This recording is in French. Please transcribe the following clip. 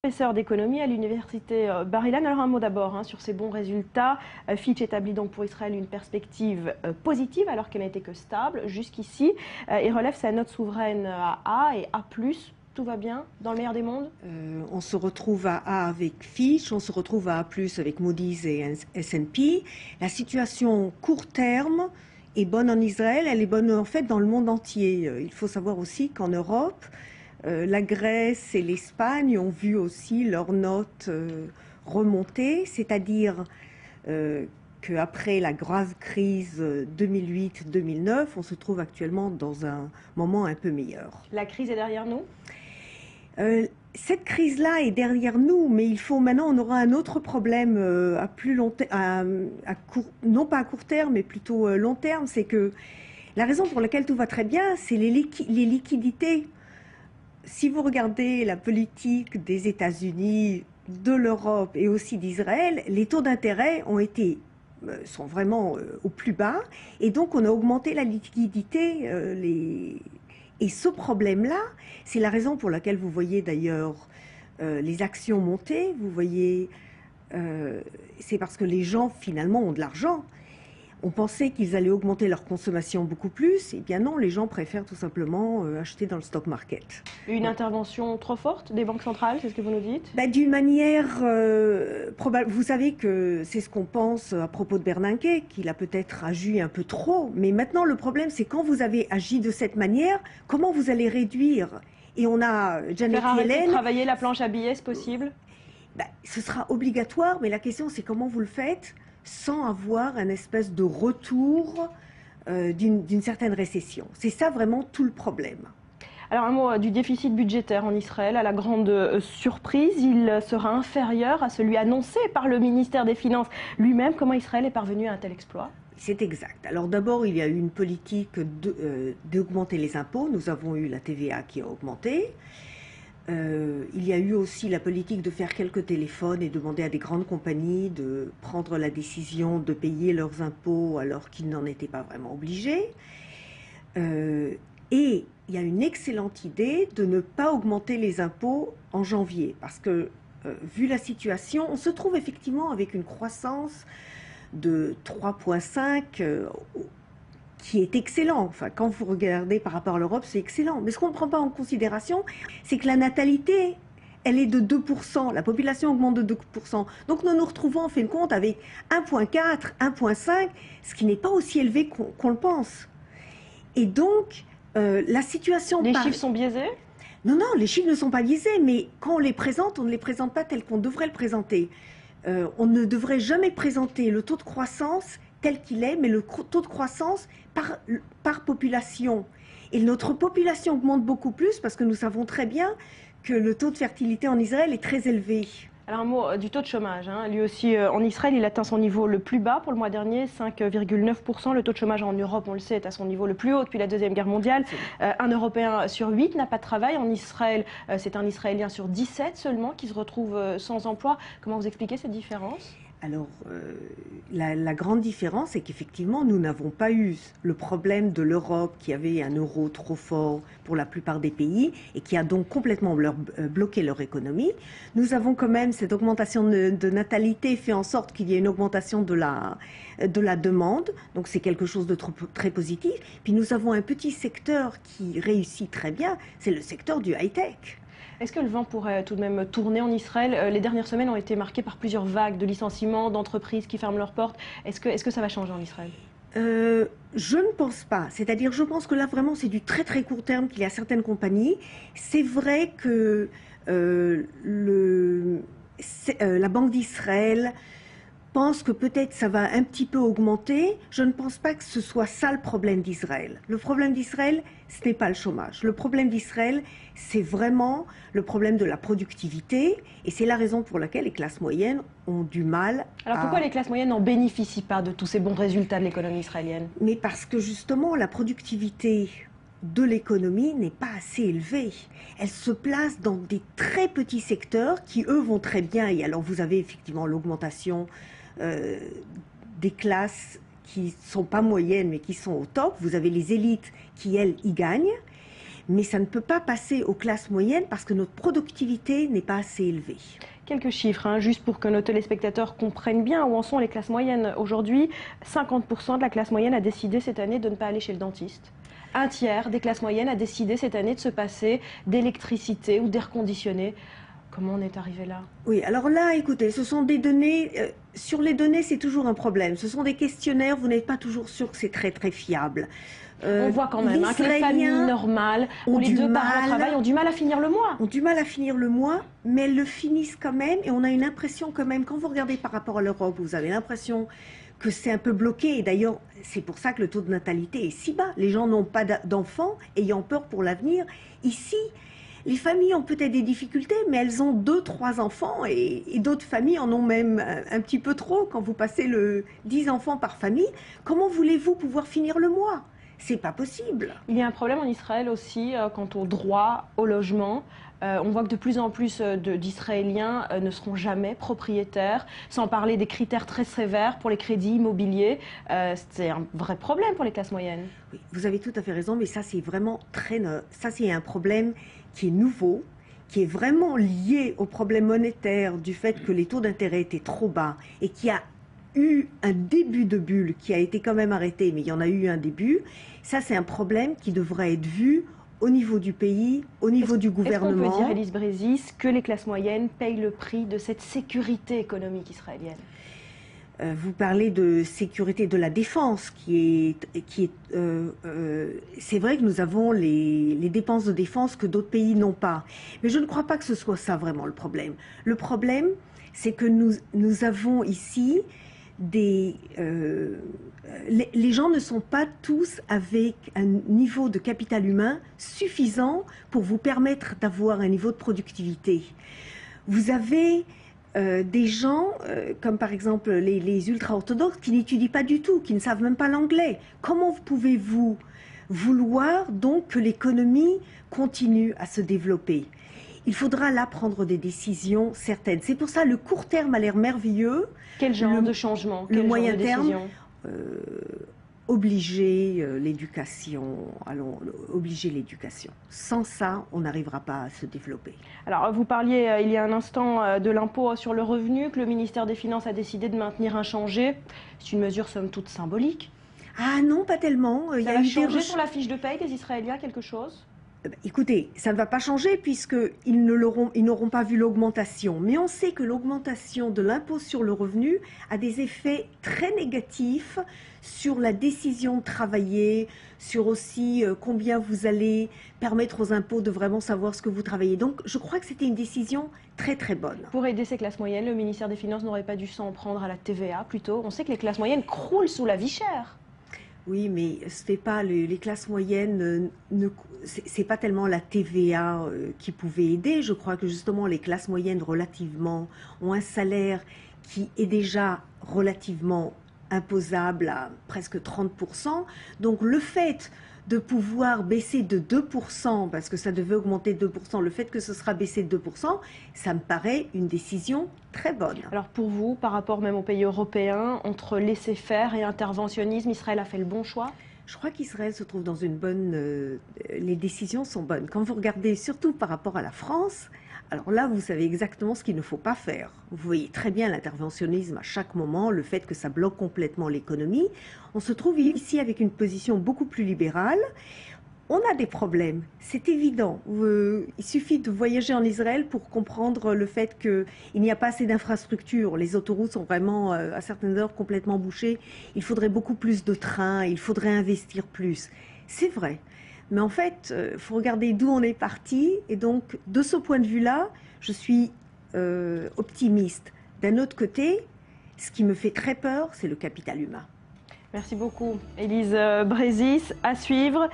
Professeur d'économie à l'université Bar-Ilan. Alors un mot d'abord sur ces bons résultats. Fitch établit donc pour Israël une perspective positive alors qu'elle n'était que stable jusqu'ici. Il relève sa note souveraine à A et A+. Tout va bien dans le meilleur des mondes? On se retrouve à A avec Fitch, on se retrouve à A+, avec Moody's et S&P. La situation court terme est bonne en Israël, elle est bonne en fait dans le monde entier. Il faut savoir aussi qu'en Europe, la Grèce et l'Espagne ont vu aussi leurs notes remonter, c'est-à-dire qu'après la grave crise 2008-2009, on se trouve actuellement dans un moment un peu meilleur. La crise est derrière nous? Cette crise-là est derrière nous, mais maintenant on aura un autre problème à plus long non pas à court terme, mais plutôt long terme, c'est que la raison pour laquelle tout va très bien, c'est les liquidités. Si vous regardez la politique des États-Unis, de l'Europe et aussi d'Israël, les taux d'intérêt sont vraiment au plus bas, et donc on a augmenté la liquidité. Et ce problème-là, c'est la raison pour laquelle vous voyez d'ailleurs les actions monter. Vous voyez, c'est parce que les gens finalement ont de l'argent. On pensait qu'ils allaient augmenter leur consommation beaucoup plus. Eh bien non, les gens préfèrent tout simplement acheter dans le stock market. Une intervention trop forte des banques centrales, c'est ce que vous nous dites? D'une manière probable. Vous savez que c'est ce qu'on pense à propos de Bernanke, qu'il a peut-être agi un peu trop. Mais maintenant, le problème, c'est quand vous avez agi de cette manière, comment vous allez réduire? Et on a Janet Yellen. Travailler la planche à billets, c'est possible? Ce sera obligatoire, mais la question, c'est comment vous le faites sans avoir un espèce de retour d'une certaine récession. C'est ça vraiment tout le problème. Alors un mot du déficit budgétaire en Israël. À la grande surprise, il sera inférieur à celui annoncé par le ministère des Finances lui-même. Comment Israël est parvenu à un tel exploit? C'est exact. Alors d'abord, il y a eu une politique d'augmenter les impôts. Nous avons eu la TVA qui a augmenté. Il y a eu aussi la politique de faire quelques téléphones et demander à des grandes compagnies de prendre la décision de payer leurs impôts alors qu'ils n'en étaient pas vraiment obligés. Et il y a une excellente idée de ne pas augmenter les impôts en janvier parce que, vu la situation, on se trouve effectivement avec une croissance de 3,5 qui est excellent. Enfin, quand vous regardez par rapport à l'Europe, c'est excellent. Mais ce qu'on ne prend pas en considération, c'est que la natalité, elle est de 2%. La population augmente de 2%. Donc nous nous retrouvons en fin de compte avec 1,4, 1,5, ce qui n'est pas aussi élevé qu'on le pense. Et donc, la situation... Les chiffres sont biaisés? Non, non, les chiffres ne sont pas biaisés, mais quand on les présente, on ne les présente pas tels qu'on devrait le présenter. On ne devrait jamais présenter le taux de croissance tel qu'il est, mais le taux de croissance par population. Et notre population augmente beaucoup plus parce que nous savons très bien que le taux de fertilité en Israël est très élevé. Alors un mot du taux de chômage. Lui aussi, en Israël, il atteint son niveau le plus bas pour le mois dernier, 5,9%. Le taux de chômage en Europe, on le sait, est à son niveau le plus haut depuis la Deuxième Guerre mondiale. Un Européen sur 8 n'a pas de travail. En Israël, c'est un Israélien sur 17 seulement qui se retrouve sans emploi. Comment vous expliquez cette différence ? Alors, la grande différence, c'est qu'effectivement, nous n'avons pas eu le problème de l'Europe qui avait un euro trop fort pour la plupart des pays et qui a donc complètement bloqué leur économie. Nous avons quand même cette augmentation de natalité fait en sorte qu'il y ait une augmentation de la demande. Donc, c'est quelque chose de très positif. Puis, nous avons un petit secteur qui réussit très bien, c'est le secteur du high-tech. Est-ce que le vent pourrait tout de même tourner en Israël? Les dernières semaines ont été marquées par plusieurs vagues de licenciements, d'entreprises qui ferment leurs portes. Est-ce que ça va changer en Israël? Je ne pense pas. C'est-à-dire, je pense que là, vraiment, c'est du très très court terme qu'il y a certaines compagnies. C'est vrai que la Banque d'Israël pense que peut-être ça va un petit peu augmenter. Je ne pense pas que ce soit ça le problème d'Israël. Le problème d'Israël, ce n'est pas le chômage. Le problème d'Israël, c'est vraiment le problème de la productivité. Et c'est la raison pour laquelle les classes moyennes ont du mal. Alors pourquoi les classes moyennes n'en bénéficient pas de tous ces bons résultats de l'économie israélienne? Mais parce que justement, la productivité de l'économie n'est pas assez élevée. Elle se place dans des très petits secteurs qui, eux, vont très bien. Et alors, vous avez effectivement l'augmentation des classes qui ne sont pas moyennes, mais qui sont au top. Vous avez les élites qui, elles, y gagnent. mais ça ne peut pas passer aux classes moyennes parce que notre productivité n'est pas assez élevée. Quelques chiffres, hein, juste pour que nos téléspectateurs comprennent bien où en sont les classes moyennes. Aujourd'hui, 50% de la classe moyenne a décidé cette année de ne pas aller chez le dentiste. Un tiers des classes moyennes a décidé cette année de se passer d'électricité ou d'air conditionné. Comment on est arrivé là? Oui, alors là, écoutez, ce sont des données, sur les données, c'est toujours un problème. Ce sont des questionnaires, vous n'êtes pas toujours sûr que c'est très très fiable. On voit quand même que les familles normales, où les deux parents travaillent, ont du mal à finir le mois. Ont du mal à finir le mois, mais elles le finissent quand même, et on a une impression quand même, quand vous regardez par rapport à l'Europe, vous avez l'impression que c'est un peu bloqué, et d'ailleurs, c'est pour ça que le taux de natalité est si bas. Les gens n'ont pas d'enfants, ayant peur pour l'avenir. Ici, les familles ont peut-être des difficultés, mais elles ont 2, 3 enfants et d'autres familles en ont même un petit peu trop. Quand vous passez le 10 enfants par famille, comment voulez-vous pouvoir finir le mois? C'est pas possible. Il y a un problème en Israël aussi quant au droit au logement. On voit que de plus en plus d'Israéliens ne seront jamais propriétaires, sans parler des critères très sévères pour les crédits immobiliers. C'est un vrai problème pour les classes moyennes. Oui, vous avez tout à fait raison, mais ça c'est vraiment ça c'est un problème qui est nouveau, qui est vraiment lié au problème monétaire du fait que les taux d'intérêt étaient trop bas et qui a eu un début de bulle qui a été quand même arrêté, mais il y en a eu un début. Ça c'est un problème qui devrait être vu au niveau du pays, au niveau du gouvernement. Est-ce qu'on peut dire, Élise Brézis, que les classes moyennes payent le prix de cette sécurité économique israélienne? Vous parlez de sécurité de la défense, c'est vrai que nous avons les dépenses de défense que d'autres pays n'ont pas. Mais je ne crois pas que ce soit ça vraiment le problème. Le problème, c'est que nous avons ici les gens ne sont pas tous avec un niveau de capital humain suffisant pour vous permettre d'avoir un niveau de productivité. Vous avez des gens, comme par exemple les ultra-orthodoxes, qui n'étudient pas du tout, qui ne savent même pas l'anglais. Comment pouvez-vous vouloir donc que l'économie continue à se développer? Il faudra là prendre des décisions certaines. C'est pour ça le court terme a l'air merveilleux. Quel genre de changement? Le moyen terme, obliger l'éducation, obliger l'éducation. Sans ça, on n'arrivera pas à se développer. Alors, vous parliez il y a un instant de l'impôt sur le revenu que le ministère des Finances a décidé de maintenir inchangé. C'est une mesure somme toute symbolique. Ah non, pas tellement. Ça va changer sur la fiche de paye des Israéliens quelque chose? Écoutez, ça ne va pas changer puisqu'ils n'auront pas vu l'augmentation. Mais on sait que l'augmentation de l'impôt sur le revenu a des effets très négatifs sur la décision de travailler, sur aussi combien vous allez permettre aux impôts de vraiment savoir ce que vous travaillez. Donc je crois que c'était une décision très très bonne. Pour aider ces classes moyennes, le ministère des Finances n'aurait pas dû s'en prendre à la TVA plutôt. On sait que les classes moyennes croulent sous la vie chère. Oui, mais c'est pas les classes moyennes, c'est pas tellement la TVA qui pouvait aider. Je crois que justement les classes moyennes relativement ont un salaire qui est déjà relativement imposable à presque 30%. Donc le fait de pouvoir baisser de 2%, parce que ça devait augmenter de 2%, le fait que ce sera baissé de 2%, ça me paraît une décision très bonne. Alors pour vous, par rapport même aux pays européens, entre laisser-faire et interventionnisme, Israël a fait le bon choix? Je crois qu'Israël se trouve dans une bonne... les décisions sont bonnes. Quand vous regardez surtout par rapport à la France, alors là, vous savez exactement ce qu'il ne faut pas faire. Vous voyez très bien l'interventionnisme à chaque moment, le fait que ça bloque complètement l'économie. On se trouve ici avec une position beaucoup plus libérale. On a des problèmes, c'est évident. Il suffit de voyager en Israël pour comprendre le fait qu'il n'y a pas assez d'infrastructures. Les autoroutes sont vraiment, à certaines heures, complètement bouchées. Il faudrait beaucoup plus de trains, il faudrait investir plus. C'est vrai. Mais en fait, il faut regarder d'où on est parti. Et donc, de ce point de vue-là, je suis optimiste. D'un autre côté, ce qui me fait très peur, c'est le capital humain. Merci beaucoup, Élise Brézis. À suivre.